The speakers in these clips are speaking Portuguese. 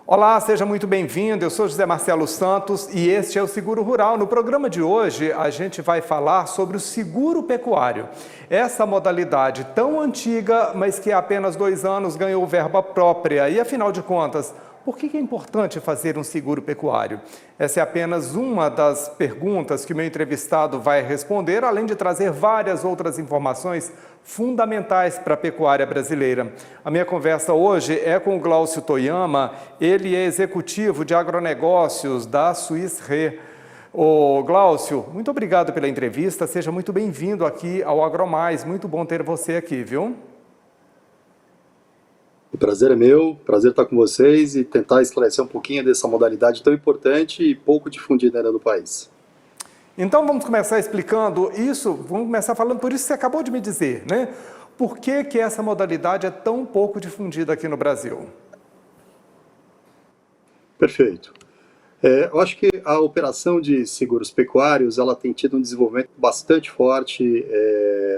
Olá, seja muito bem-vindo. Eu sou José Marcelo Santos e este é o Seguro Rural. No programa de hoje, a gente vai falar sobre o seguro pecuário. Essa modalidade tão antiga, mas que há apenas 2 anos ganhou verba própria. E, afinal de contas, por que é importante fazer um seguro pecuário? Essa é apenas uma das perguntas que o meu entrevistado vai responder, além de trazer várias outras informações fundamentais para a pecuária brasileira. A minha conversa hoje é com o Glaucio Toyama, ele é executivo de agronegócios da Swiss Re. Ô Glaucio, muito obrigado pela entrevista, seja muito bem-vindo aqui ao AgroMais, muito bom ter você aqui, viu? O prazer é meu, prazer estar com vocês e tentar esclarecer um pouquinho dessa modalidade tão importante e pouco difundida ainda no país. Então vamos começar explicando isso, vamos começar falando por isso que você acabou de me dizer, né? Por que essa modalidade é tão pouco difundida aqui no Brasil? Perfeito. Eu acho que a operação de seguros pecuários ela tem tido um desenvolvimento bastante forte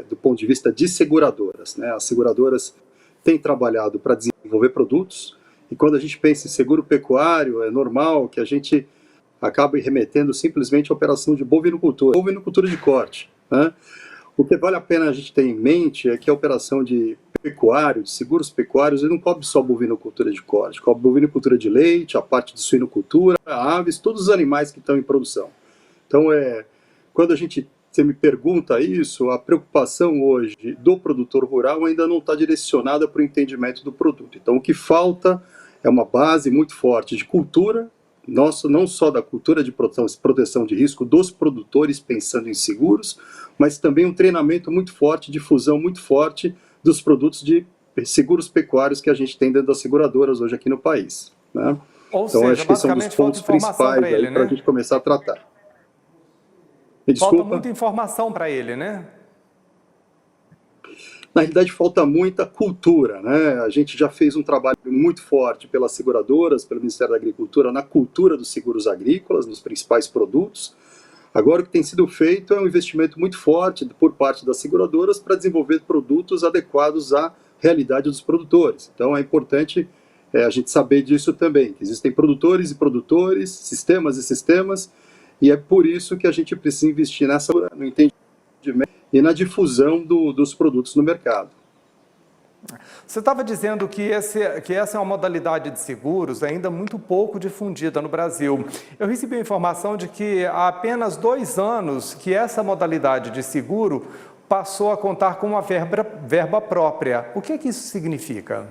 do ponto de vista de seguradoras, né? As seguradoras têm trabalhado para desenvolver produtos e quando a gente pensa em seguro pecuário, é normal que a gente acabe remetendo simplesmente à operação de bovinocultura de corte, né? O que vale a pena a gente ter em mente é que a operação de pecuário, de seguros pecuários, ele não cobre só bovinocultura de corte, cobre bovinocultura de leite, a parte de suinocultura, aves, todos os animais que estão em produção. Então, quando você me pergunta isso, a preocupação hoje do produtor rural ainda não está direcionada para o entendimento do produto. Então, o que falta é uma base muito forte de cultura, não só da cultura de proteção de risco dos produtores pensando em seguros, mas também um treinamento muito forte, difusão muito forte dos produtos de seguros pecuários que a gente tem dentro das seguradoras hoje aqui no país, né? Ou então seja, acho que esse é um dos pontos principais para a gente começar a tratar. Falta muita informação para ele, né? Na realidade, falta muita cultura, né? A gente já fez um trabalho muito forte pelas seguradoras, pelo Ministério da Agricultura, na cultura dos seguros agrícolas, nos principais produtos. Agora, o que tem sido feito é um investimento muito forte por parte das seguradoras para desenvolver produtos adequados à realidade dos produtores. Então, é importante a gente saber disso também, que existem produtores e produtores, sistemas e sistemas, e é por isso que a gente precisa investir no entendimento e na difusão dos produtos no mercado. Você estava dizendo que essa é uma modalidade de seguros ainda muito pouco difundida no Brasil. Eu recebi a informação de que há apenas 2 anos que essa modalidade de seguro passou a contar com uma verba própria. O que isso significa?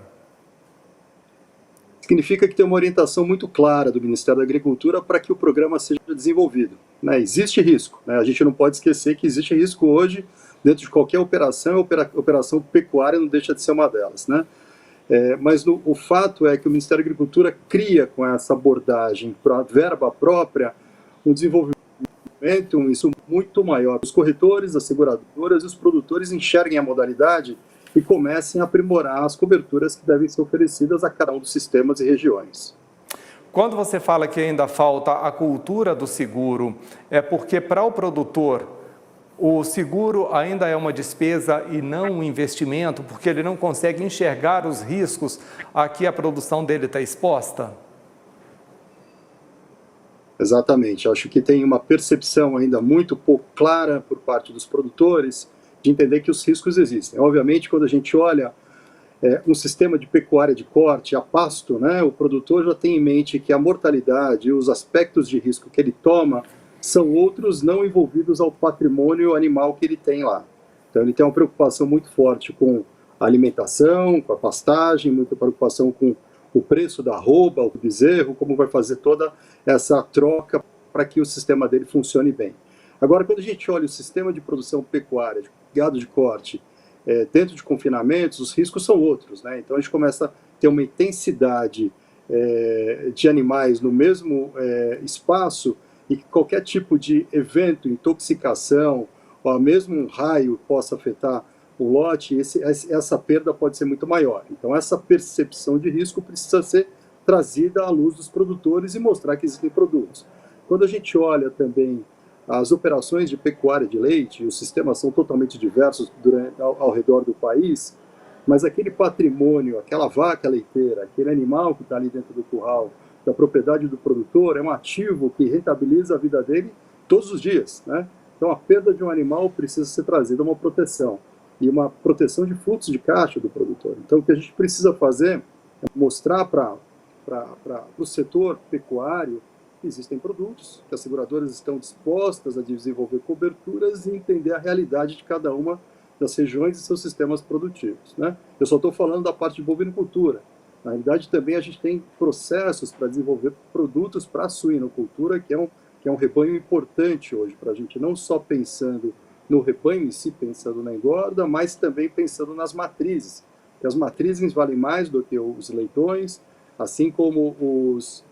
Significa que tem uma orientação muito clara do Ministério da Agricultura para que o programa seja desenvolvido, né? Existe risco, né? A gente não pode esquecer que existe risco hoje dentro de qualquer operação, operação pecuária não deixa de ser uma delas, né? Mas o fato é que o Ministério da Agricultura cria com essa abordagem para a verba própria um desenvolvimento, isso muito maior. Os corretores, as seguradoras e os produtores enxerguem a modalidade e comecem a aprimorar as coberturas que devem ser oferecidas a cada um dos sistemas e regiões. Quando você fala que ainda falta a cultura do seguro, é porque para o produtor o seguro ainda é uma despesa e não um investimento, porque ele não consegue enxergar os riscos a que a produção dele está exposta? Exatamente. Acho que tem uma percepção ainda muito pouco clara por parte dos produtores de entender que os riscos existem. Obviamente, quando a gente olha um sistema de pecuária de corte a pasto, né, o produtor já tem em mente que a mortalidade e os aspectos de risco que ele toma são outros não envolvidos ao patrimônio animal que ele tem lá. Então ele tem uma preocupação muito forte com a alimentação, com a pastagem, muita preocupação com o preço da arroba, o bezerro, como vai fazer toda essa troca para que o sistema dele funcione bem. Agora, quando a gente olha o sistema de produção pecuária, de gado de corte, dentro de confinamentos, os riscos são outros, né? Então a gente começa a ter uma intensidade de animais no mesmo espaço e que qualquer tipo de evento, intoxicação, ou mesmo um raio possa afetar o lote, essa perda pode ser muito maior. Então essa percepção de risco precisa ser trazida à luz dos produtores e mostrar que existem produtos. Quando a gente olha também as operações de pecuária de leite, os sistemas são totalmente diversos ao redor do país, mas aquele patrimônio, aquela vaca leiteira, aquele animal que está ali dentro do curral, da propriedade do produtor, é um ativo que rentabiliza a vida dele todos os dias, né? Então, a perda de um animal precisa ser trazida uma proteção, e uma proteção de fluxo de caixa do produtor. Então, o que a gente precisa fazer é mostrar para o setor pecuário que existem produtos, que as seguradoras estão dispostas a desenvolver coberturas e entender a realidade de cada uma das regiões e seus sistemas produtivos, né? Eu só estou falando da parte de bovinocultura. Na realidade, também a gente tem processos para desenvolver produtos para a suinocultura, que é um rebanho importante hoje, para a gente não só pensando no rebanho em si, pensando na engorda, mas também pensando nas matrizes. Porque as matrizes valem mais do que os leitões, assim como os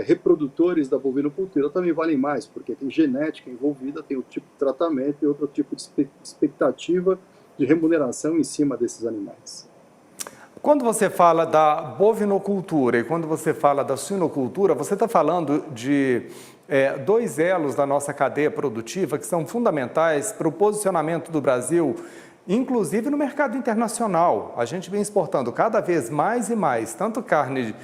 reprodutores da bovinocultura também valem mais, porque tem genética envolvida, tem outro tipo de tratamento e outro tipo de expectativa de remuneração em cima desses animais. Quando você fala da bovinocultura e quando você fala da suinocultura, você está falando de dois elos da nossa cadeia produtiva que são fundamentais para o posicionamento do Brasil, inclusive no mercado internacional. A gente vem exportando cada vez mais e mais, tanto carne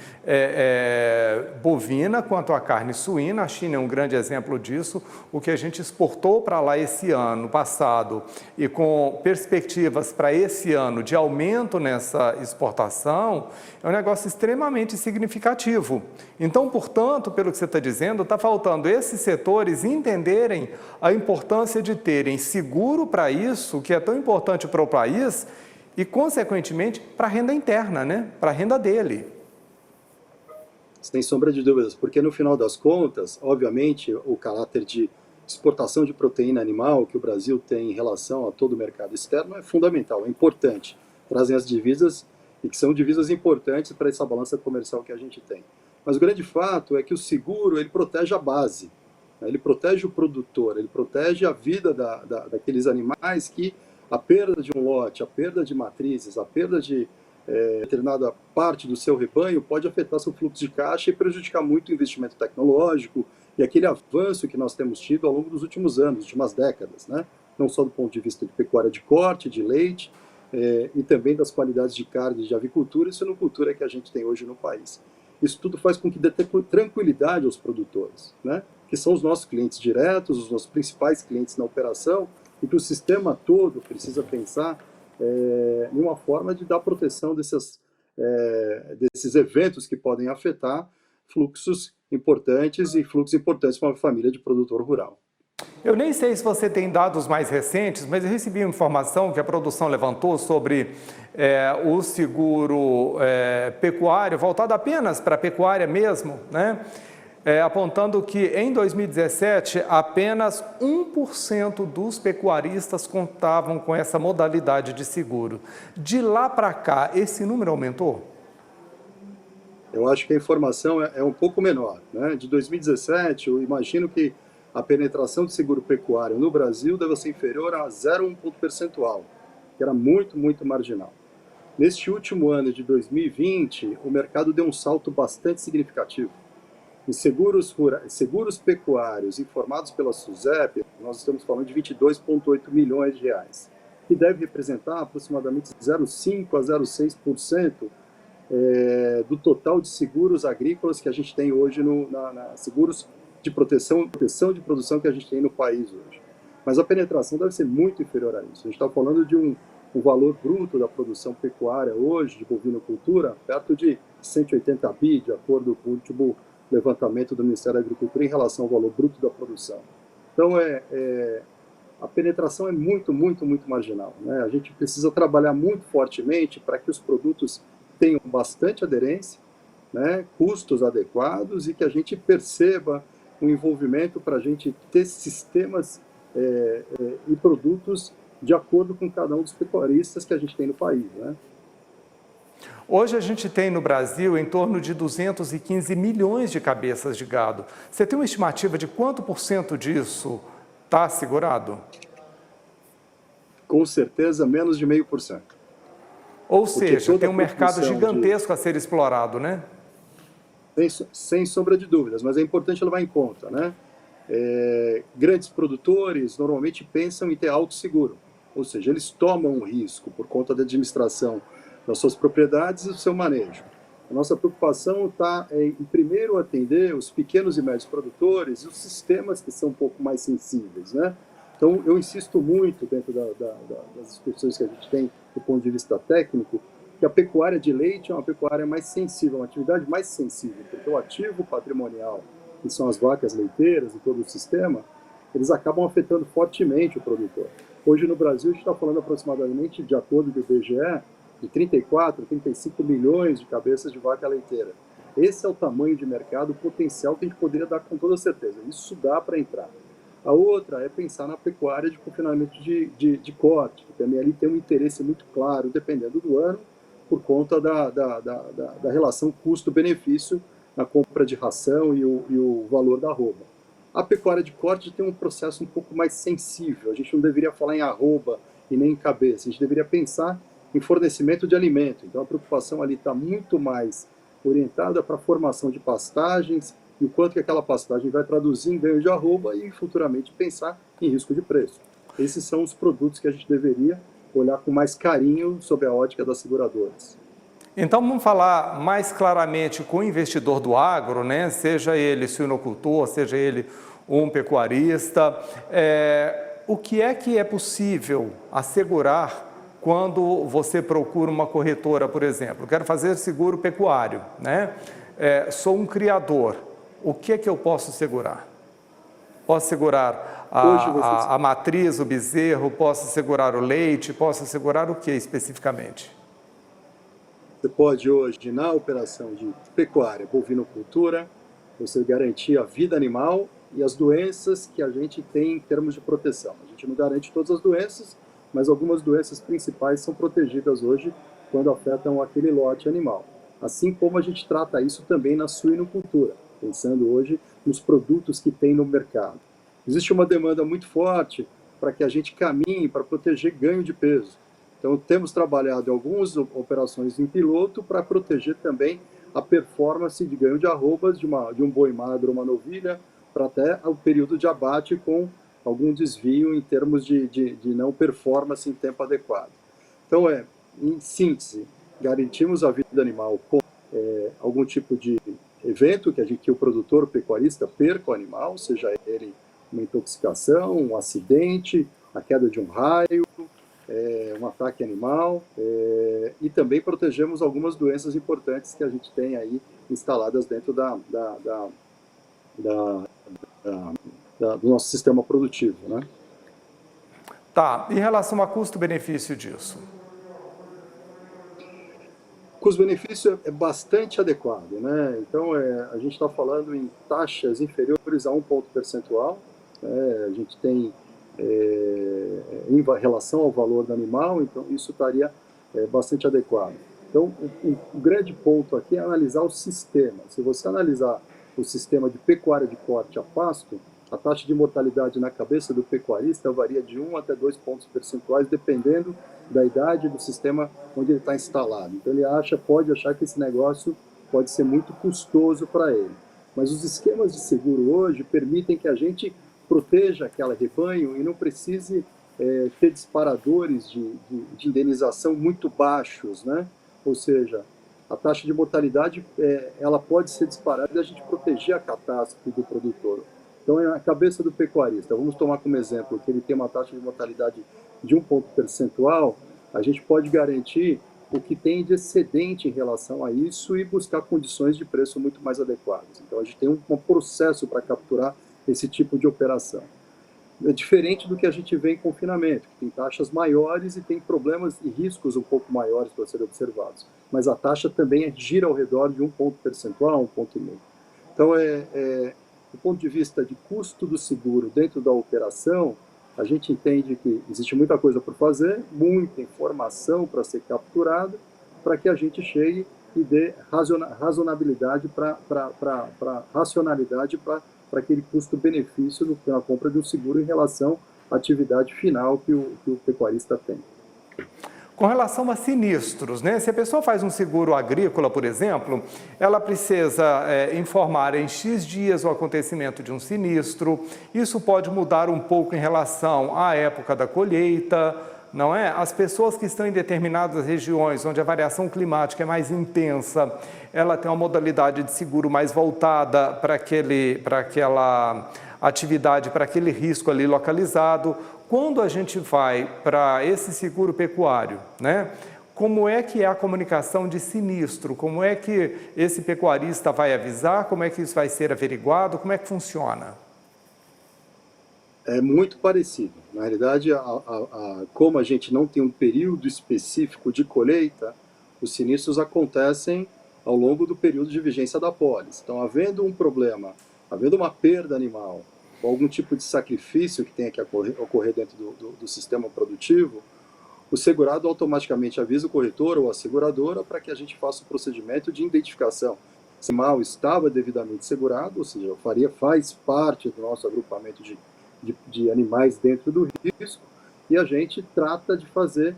bovina quanto a carne suína. A China é um grande exemplo disso. O que a gente exportou para lá esse ano passado e com perspectivas para esse ano de aumento nessa exportação, é um negócio extremamente significativo. Então, portanto, pelo que você está dizendo, está faltando esses setores entenderem a importância de terem seguro para isso, que é tão importante para o país e, consequentemente, para a renda interna, né? Para a renda dele. Sem sombra de dúvidas, porque no final das contas, obviamente, o caráter de exportação de proteína animal que o Brasil tem em relação a todo o mercado externo é fundamental, é importante. Trazem as divisas, e que são divisas importantes para essa balança comercial que a gente tem. Mas o grande fato é que o seguro, ele protege a base, né? Ele protege o produtor, ele protege a vida daqueles animais que a perda de um lote, a perda de matrizes, a perda de determinada parte do seu rebanho pode afetar seu fluxo de caixa e prejudicar muito o investimento tecnológico e aquele avanço que nós temos tido ao longo dos últimos anos, últimas décadas, né? Não só do ponto de vista de pecuária de corte, de leite, e também das qualidades de carne, de avicultura e suinocultura que a gente tem hoje no país. Isso tudo faz com que dê tranquilidade aos produtores, né? Que são os nossos clientes diretos, os nossos principais clientes na operação, e que o sistema todo precisa pensar em uma forma de dar proteção desses eventos que podem afetar fluxos importantes e fluxos importantes para uma família de produtor rural. Eu nem sei se você tem dados mais recentes, mas eu recebi uma informação que a produção levantou sobre o seguro pecuário, voltado apenas para a pecuária mesmo, né? Apontando que em 2017 apenas 1% dos pecuaristas contavam com essa modalidade de seguro. De lá para cá, esse número aumentou? Eu acho que a informação é um pouco menor, né? De 2017, eu imagino que a penetração de seguro pecuário no Brasil deve ser inferior a 0,1 ponto percentual, que era muito, muito marginal. Neste último ano de 2020, o mercado deu um salto bastante significativo. Em seguros pecuários informados pela SUSEP, nós estamos falando de 22,8 milhões de reais, que deve representar aproximadamente 0,5% a 0,6% do total de seguros agrícolas que a gente tem hoje, seguros de proteção de produção que a gente tem no país hoje. Mas a penetração deve ser muito inferior a isso. A gente está falando de um valor bruto da produção pecuária hoje, de bovinocultura, perto de 180 bi, de acordo com o último levantamento do Ministério da Agricultura em relação ao valor bruto da produção. Então, a penetração é muito, muito, muito marginal, né? A gente precisa trabalhar muito fortemente para que os produtos tenham bastante aderência, né, custos adequados e que a gente perceba um envolvimento para a gente ter sistemas e produtos de acordo com cada um dos pecuaristas que a gente tem no país, né? Hoje a gente tem no Brasil em torno de 215 milhões de cabeças de gado. Você tem uma estimativa de quanto por cento disso está assegurado? Com certeza, menos de 0,5%. Ou seja, tem um mercado gigantesco a ser explorado, né? Sem sombra de dúvidas, mas é importante levar em conta, né? Grandes produtores normalmente pensam em ter alto seguro, ou seja, eles tomam um risco por conta da administração das suas propriedades e do seu manejo. A nossa preocupação está em primeiro atender os pequenos e médios produtores e os sistemas que são um pouco mais sensíveis, né? Então, eu insisto muito dentro das discussões que a gente tem do ponto de vista técnico, que a pecuária de leite é uma pecuária mais sensível, uma atividade mais sensível, porque o ativo patrimonial, que são as vacas leiteiras e todo o sistema, eles acabam afetando fortemente o produtor. Hoje no Brasil a gente está falando aproximadamente, de acordo com o IBGE, de 34, 35 milhões de cabeças de vaca leiteira. Esse é o tamanho de mercado potencial que a gente poderia dar com toda certeza. Isso dá para entrar. A outra é pensar na pecuária de confinamento de corte, que também ali tem um interesse muito claro, dependendo do ano, por conta da relação custo-benefício na compra de ração e o valor da arroba. A pecuária de corte tem um processo um pouco mais sensível. A gente não deveria falar em arroba e nem em cabeça. A gente deveria pensar em fornecimento de alimento. Então a preocupação ali está muito mais orientada para a formação de pastagens e o quanto que aquela pastagem vai traduzir em ganho de arroba e futuramente pensar em risco de preço. Esses são os produtos que a gente deveria olhar com mais carinho sob a ótica das seguradoras. Então vamos falar mais claramente com o investidor do agro, né? Seja ele suinocultor, seja ele um pecuarista. O que é possível assegurar quando você procura uma corretora, por exemplo? Quero fazer seguro pecuário, né? Sou um criador. O que é que eu posso segurar? Posso segurar a matriz, o bezerro, posso segurar o leite, posso segurar o que especificamente? Você pode hoje, na operação de pecuária, bovinocultura, você garantir a vida animal e as doenças que a gente tem em termos de proteção. A gente não garante todas as doenças, mas algumas doenças principais são protegidas hoje quando afetam aquele lote animal. Assim como a gente trata isso também na suinocultura, pensando hoje nos produtos que tem no mercado. Existe uma demanda muito forte para que a gente caminhe para proteger ganho de peso. Então, temos trabalhado em algumas operações em piloto para proteger também a performance de ganho de arrobas de um boi magro, uma novilha, para até o período de abate com algum desvio em termos de não performance em tempo adequado. Então, em síntese, garantimos a vida animal com algum tipo de evento que o produtor, o pecuarista, perca o animal, seja ele uma intoxicação, um acidente, a queda de um raio, um ataque animal, e também protegemos algumas doenças importantes que a gente tem aí instaladas dentro do nosso sistema produtivo, né? Tá, em relação a custo-benefício disso? O custo-benefício é bastante adequado, né? Então, a gente está falando em taxas inferiores a 1 ponto percentual, a gente tem em relação ao valor do animal, então isso estaria bastante adequado. Então, o grande ponto aqui é analisar o sistema. Se você analisar o sistema de pecuária de corte a pasto, a taxa de mortalidade na cabeça do pecuarista varia de 1 até 2 pontos percentuais, dependendo da idade do sistema onde ele está instalado. Então, ele pode achar que esse negócio pode ser muito custoso para ele. Mas os esquemas de seguro hoje permitem que a gente proteja aquele rebanho e não precise ter disparadores de indenização muito baixos, né? Ou seja, a taxa de mortalidade ela pode ser disparada e a gente proteger a catástrofe do produtor. Então, é a cabeça do pecuarista. Vamos tomar como exemplo que ele tem uma taxa de mortalidade de 1 ponto percentual, a gente pode garantir o que tem de excedente em relação a isso e buscar condições de preço muito mais adequadas. Então, a gente tem um processo para capturar esse tipo de operação. É diferente do que a gente vê em confinamento, que tem taxas maiores e tem problemas e riscos um pouco maiores para serem observados. Mas a taxa também gira ao redor de 1 ponto percentual, 1,5 ponto. Então, do ponto de vista de custo do seguro dentro da operação, a gente entende que existe muita coisa por fazer, muita informação para ser capturada, para que a gente chegue e dê racionalidade para aquele custo-benefício na compra de um seguro em relação à atividade final que o pecuarista tem. Com relação a sinistros, né? Se a pessoa faz um seguro agrícola, por exemplo, ela precisa informar em X dias o acontecimento de um sinistro. Isso pode mudar um pouco em relação à época da colheita, não é? As pessoas que estão em determinadas regiões onde a variação climática é mais intensa, ela tem uma modalidade de seguro mais voltada para aquela atividade, para aquele risco ali localizado. Quando a gente vai para esse seguro pecuário, né? Como é que é a comunicação de sinistro? Como é que esse pecuarista vai avisar? Como é que isso vai ser averiguado? Como é que funciona? É muito parecido. Na realidade, como a gente não tem um período específico de colheita, os sinistros acontecem ao longo do período de vigência da pólice. Então, havendo um problema, havendo uma perda animal, ou algum tipo de sacrifício que tenha que ocorrer dentro do sistema produtivo, o segurado automaticamente avisa o corretor ou a seguradora para que a gente faça o procedimento de identificação. Se o animal estava devidamente segurado, ou seja, faz parte do nosso agrupamento de animais dentro do risco, e a gente trata de fazer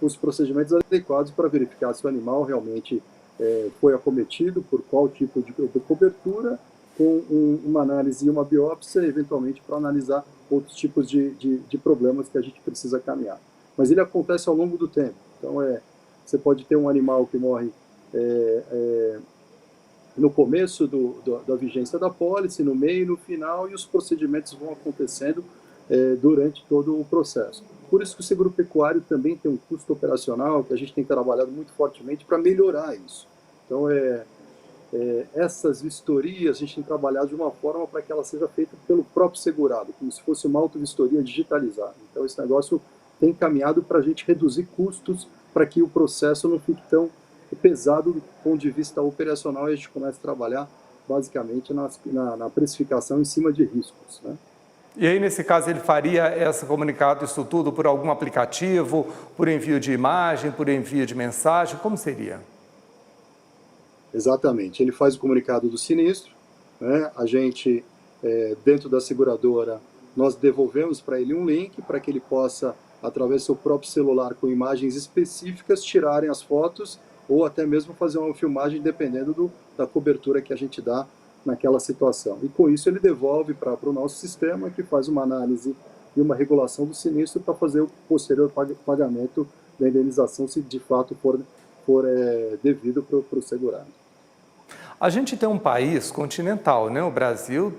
os procedimentos adequados para verificar se o animal realmente foi acometido por qual tipo de cobertura, com uma análise e uma biópsia, eventualmente para analisar outros tipos de problemas que a gente precisa caminhar. Mas ele acontece ao longo do tempo. Então, você pode ter um animal que morre no começo da vigência da pólice, no meio e no final, e os procedimentos vão acontecendo durante todo o processo. Por isso que o seguro pecuário também tem um custo operacional que a gente tem trabalhado muito fortemente para melhorar isso. Então, essas vistorias a gente tem trabalhado de uma forma para que ela seja feita pelo próprio segurado, como se fosse uma auto-vistoria digitalizada. Então, esse negócio tem caminhado para a gente reduzir custos, para que o processo não fique tão pesado do ponto de vista operacional, e a gente começa a trabalhar basicamente na precificação em cima de riscos, né? E aí, nesse caso, ele faria esse comunicado, isso tudo, por algum aplicativo, por envio de imagem, por envio de mensagem, como seria? Exatamente, ele faz o comunicado do sinistro, né? A gente, dentro da seguradora, nós devolvemos para ele um link para que ele possa, através do seu próprio celular, com imagens específicas, tirarem as fotos ou até mesmo fazer uma filmagem dependendo da cobertura que a gente dá naquela situação. E com isso ele devolve para o nosso sistema, que faz uma análise e uma regulação do sinistro para fazer o posterior pagamento da indenização, se de fato for devido para o segurado. A gente tem um país continental, né? O Brasil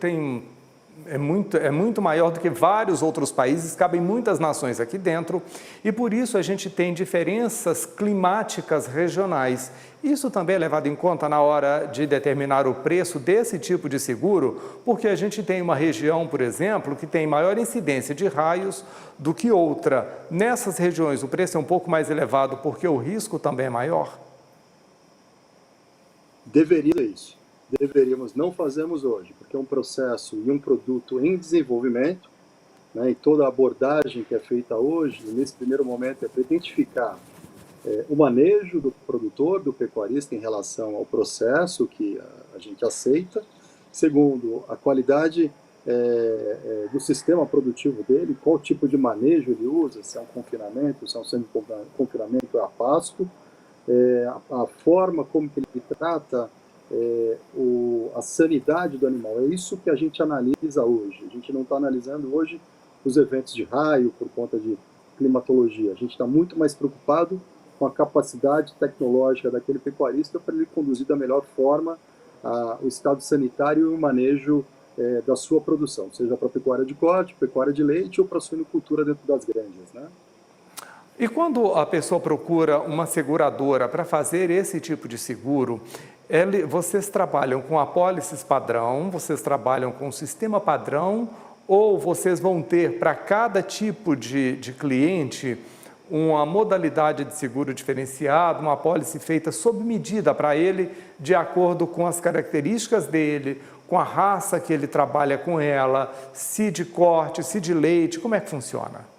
é muito maior do que vários outros países, cabem muitas nações aqui dentro, e por isso a gente tem diferenças climáticas regionais. Isso também é levado em conta na hora de determinar o preço desse tipo de seguro, porque a gente tem uma região, por exemplo, que tem maior incidência de raios do que outra. Nessas regiões o preço é um pouco mais elevado porque o risco também é maior? Deveria ser isso. Deveríamos, não fazemos hoje, porque é um processo e um produto em desenvolvimento, né, e toda a abordagem que é feita hoje, nesse primeiro momento, é para identificar o manejo do produtor, do pecuarista, em relação ao processo que a gente aceita. Segundo, a qualidade do sistema produtivo dele, qual tipo de manejo ele usa, se é um confinamento, se é um semi-confinamento a pasto, a forma como que ele trata a sanidade do animal. É isso que a gente analisa hoje. A gente não está analisando hoje os eventos de raio por conta de climatologia. A gente está muito mais preocupado com a capacidade tecnológica daquele pecuarista para ele conduzir da melhor forma o estado sanitário e o manejo da sua produção, seja para pecuária de corte, pecuária de leite ou para suinocultura dentro das granjas, né? E quando a pessoa procura uma seguradora para fazer esse tipo de seguro, vocês trabalham com apólices padrão, vocês trabalham com sistema padrão, ou vocês vão ter para cada tipo de cliente uma modalidade de seguro diferenciado, uma apólice feita sob medida para ele, de acordo com as características dele, com a raça que ele trabalha com ela, se de corte, se de leite, como é que funciona?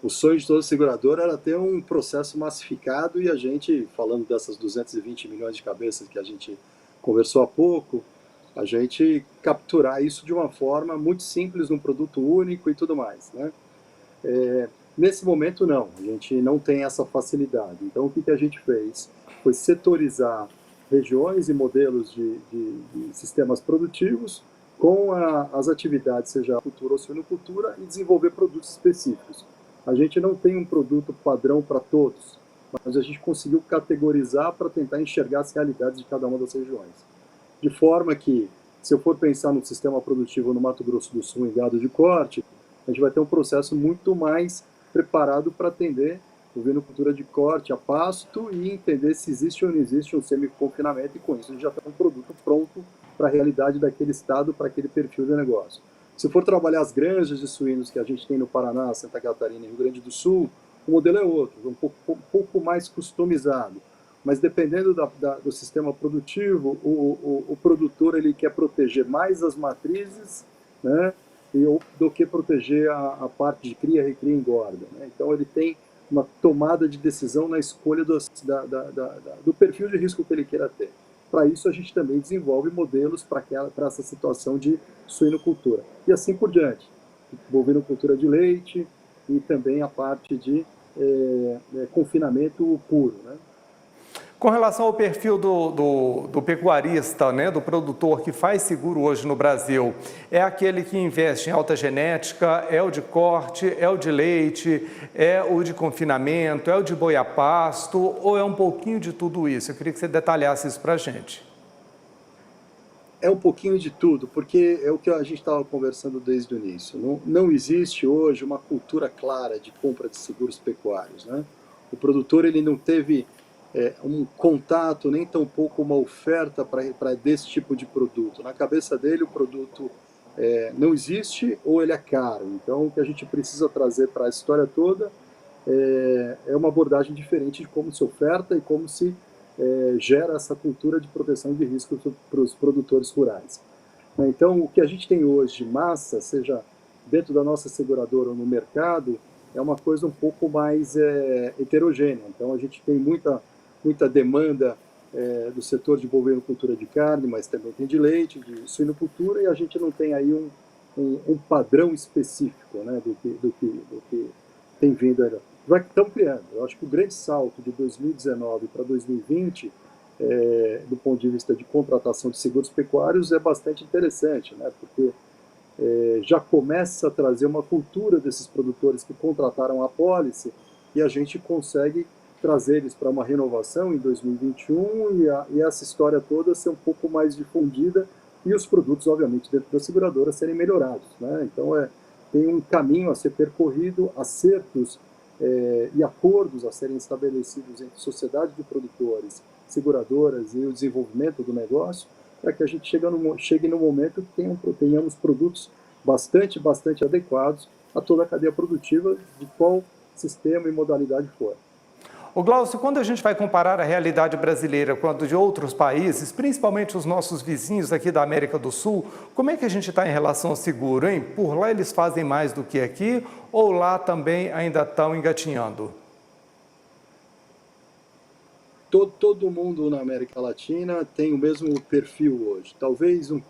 O sonho de toda seguradora era ter um processo massificado, e a gente, falando dessas 220 milhões de cabeças que a gente conversou há pouco, a gente capturar isso de uma forma muito simples, num produto único e tudo mais, né? Nesse momento, não. A gente não tem essa facilidade. Então, o que a gente fez foi setorizar regiões e modelos de sistemas produtivos com as atividades, seja cultura ou suinocultura, e desenvolver produtos específicos. A gente não tem um produto padrão para todos, mas a gente conseguiu categorizar para tentar enxergar as realidades de cada uma das regiões. De forma que, se eu for pensar no sistema produtivo no Mato Grosso do Sul em gado de corte, a gente vai ter um processo muito mais preparado para atender bovinocultura de corte a pasto e entender se existe ou não existe um semi-confinamento, e com isso a gente já tem um produto pronto para a realidade daquele estado, para aquele perfil de negócio. Se for trabalhar as granjas de suínos que a gente tem no Paraná, Santa Catarina e Rio Grande do Sul, o modelo é outro, um pouco mais customizado. Mas dependendo do sistema produtivo, o produtor ele quer proteger mais as matrizes, né, do que proteger a parte de cria, recria e engorda. Né? Então ele tem uma tomada de decisão na escolha do perfil de risco que ele queira ter. Para isso a gente também desenvolve modelos para essa situação de suinocultura. E assim por diante, bovinocultura de leite e também a parte de confinamento puro, né? Com relação ao perfil do pecuarista, né, do produtor que faz seguro hoje no Brasil, é aquele que investe em alta genética, é o de corte, é o de leite, é o de confinamento, é o de boi a pasto, ou é um pouquinho de tudo isso? Eu queria que você detalhasse isso para a gente. É um pouquinho de tudo, porque é o que a gente estava conversando desde o início. Não existe hoje uma cultura clara de compra de seguros pecuários, né? O produtor ele não teve um contato, nem tampouco uma oferta para desse tipo de produto. Na cabeça dele, o produto não existe ou ele é caro. Então, o que a gente precisa trazer para a história toda é uma abordagem diferente de como se oferta e como se gera essa cultura de proteção de risco para os produtores rurais. Então, o que a gente tem hoje de massa, seja dentro da nossa seguradora ou no mercado, é uma coisa um pouco mais heterogênea. Então, a gente tem muita demanda do setor de bovinocultura de carne, mas também tem de leite, de suinocultura, e a gente não tem aí um padrão específico, né, do que tem vindo ainda. Já que estamos criando. Eu acho que o grande salto de 2019 para 2020, do ponto de vista de contratação de seguros pecuários, é bastante interessante, né, porque já começa a trazer uma cultura desses produtores que contrataram a apólice, e a gente consegue trazer eles para uma renovação em 2021 e essa história toda ser um pouco mais difundida e os produtos, obviamente, dentro da seguradora serem melhorados, né? Então, tem um caminho a ser percorrido, acertos e acordos a serem estabelecidos entre sociedade de produtores, seguradoras e o desenvolvimento do negócio, para que a gente chegue no momento que tenhamos produtos bastante adequados a toda a cadeia produtiva, de qual sistema e modalidade for. Ô Glaucio, quando a gente vai comparar a realidade brasileira com a de outros países, principalmente os nossos vizinhos aqui da América do Sul, como é que a gente está em relação ao seguro, hein? Por lá eles fazem mais do que aqui ou lá também ainda estão engatinhando? Todo mundo na América Latina tem o mesmo perfil hoje. Talvez um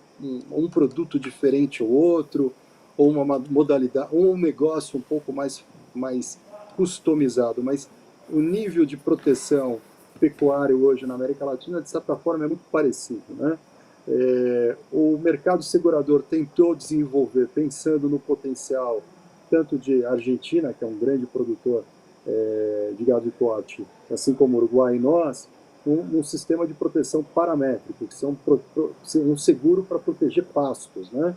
produto diferente ou outro, ou uma modalidade, ou um negócio um pouco mais customizado, mas o nível de proteção pecuário hoje na América Latina, de certa forma, é muito parecido, né? O mercado segurador tentou desenvolver, pensando no potencial tanto de Argentina, que é um grande produtor de gado de corte, assim como Uruguai e nós, um sistema de proteção paramétrico, que são um seguro para proteger pastos, né?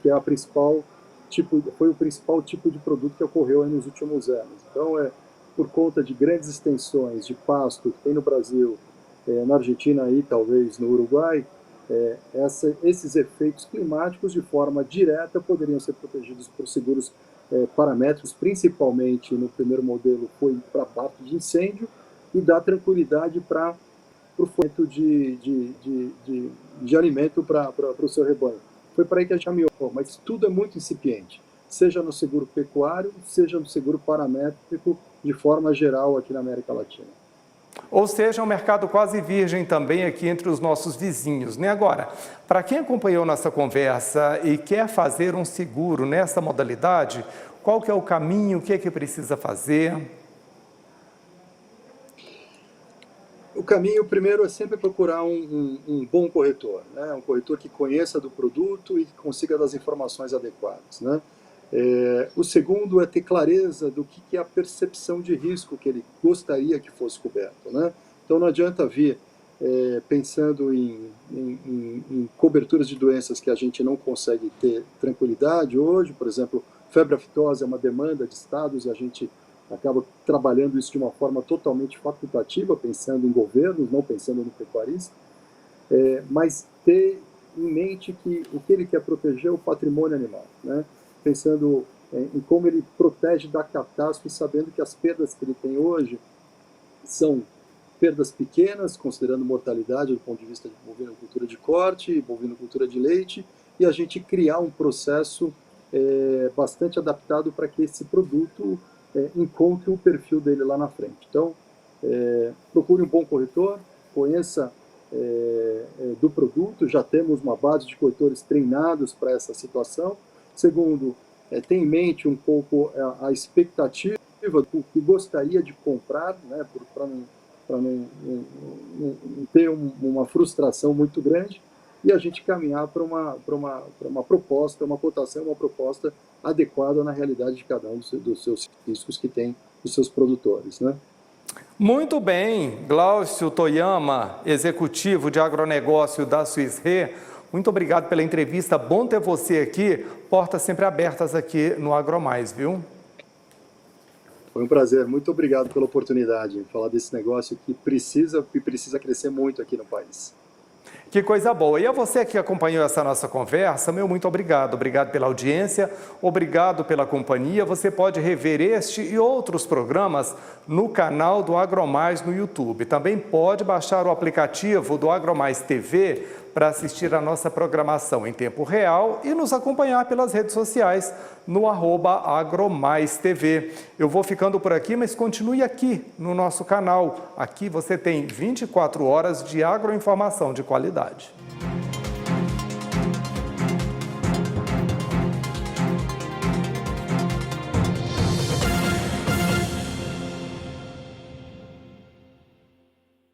Que é foi o principal tipo de produto que ocorreu aí nos últimos anos. Então, por conta de grandes extensões de pasto que tem no Brasil, na Argentina e talvez no Uruguai, esses efeitos climáticos de forma direta poderiam ser protegidos por seguros paramétricos, principalmente no primeiro modelo foi para a parte de incêndio, e dá tranquilidade para o fornecimento de alimento para o seu rebanho. Foi para aí que a gente caminhou, mas tudo é muito incipiente, seja no seguro pecuário, seja no seguro paramétrico, de forma geral aqui na América Latina. Ou seja, é um mercado quase virgem também aqui entre os nossos vizinhos, né? Agora, para quem acompanhou nossa conversa e quer fazer um seguro nessa modalidade, qual que é o caminho, o que é que precisa fazer? caminho primeiro é sempre procurar um bom corretor, né? Um corretor que conheça do produto e que consiga dar as informações adequadas, né? O segundo é ter clareza do que é a percepção de risco que ele gostaria que fosse coberto, né? Então não adianta vir pensando em coberturas de doenças que a gente não consegue ter tranquilidade hoje. Por exemplo, febre aftosa é uma demanda de estados e a gente acaba trabalhando isso de uma forma totalmente facultativa, pensando em governos, não pensando no pecuarista, mas ter em mente que o que ele quer proteger é o patrimônio animal, né? Pensando em como ele protege da catástrofe, sabendo que as perdas que ele tem hoje são perdas pequenas, considerando mortalidade do ponto de vista de bovinocultura de corte, bovinocultura de leite, e a gente criar um processo bastante adaptado para que esse produto encontre o perfil dele lá na frente. Então, procure um bom corretor, conheça do produto, já temos uma base de corretores treinados para essa situação. Segundo, tenha em mente um pouco a expectativa do que gostaria de comprar, né, para não ter uma frustração muito grande, e a gente caminhar para uma proposta, uma cotação, uma proposta adequada na realidade de cada um dos seus riscos que tem os seus produtores, né? Muito bem, Glaucio Toyama, executivo de agronegócio da Swiss Re, muito obrigado pela entrevista, bom ter você aqui, portas sempre abertas aqui no AgroMais, viu? Foi um prazer, muito obrigado pela oportunidade de falar desse negócio que precisa crescer muito aqui no país. Que coisa boa. E a você que acompanhou essa nossa conversa, meu muito obrigado. Obrigado pela audiência, obrigado pela companhia. Você pode rever este e outros programas no canal do AgroMais no YouTube. Também pode baixar o aplicativo do AgroMais TV para assistir a nossa programação em tempo real e nos acompanhar pelas redes sociais no @AgroMaisTV. Eu vou ficando por aqui, mas continue aqui no nosso canal. Aqui você tem 24 horas de agroinformação de qualidade.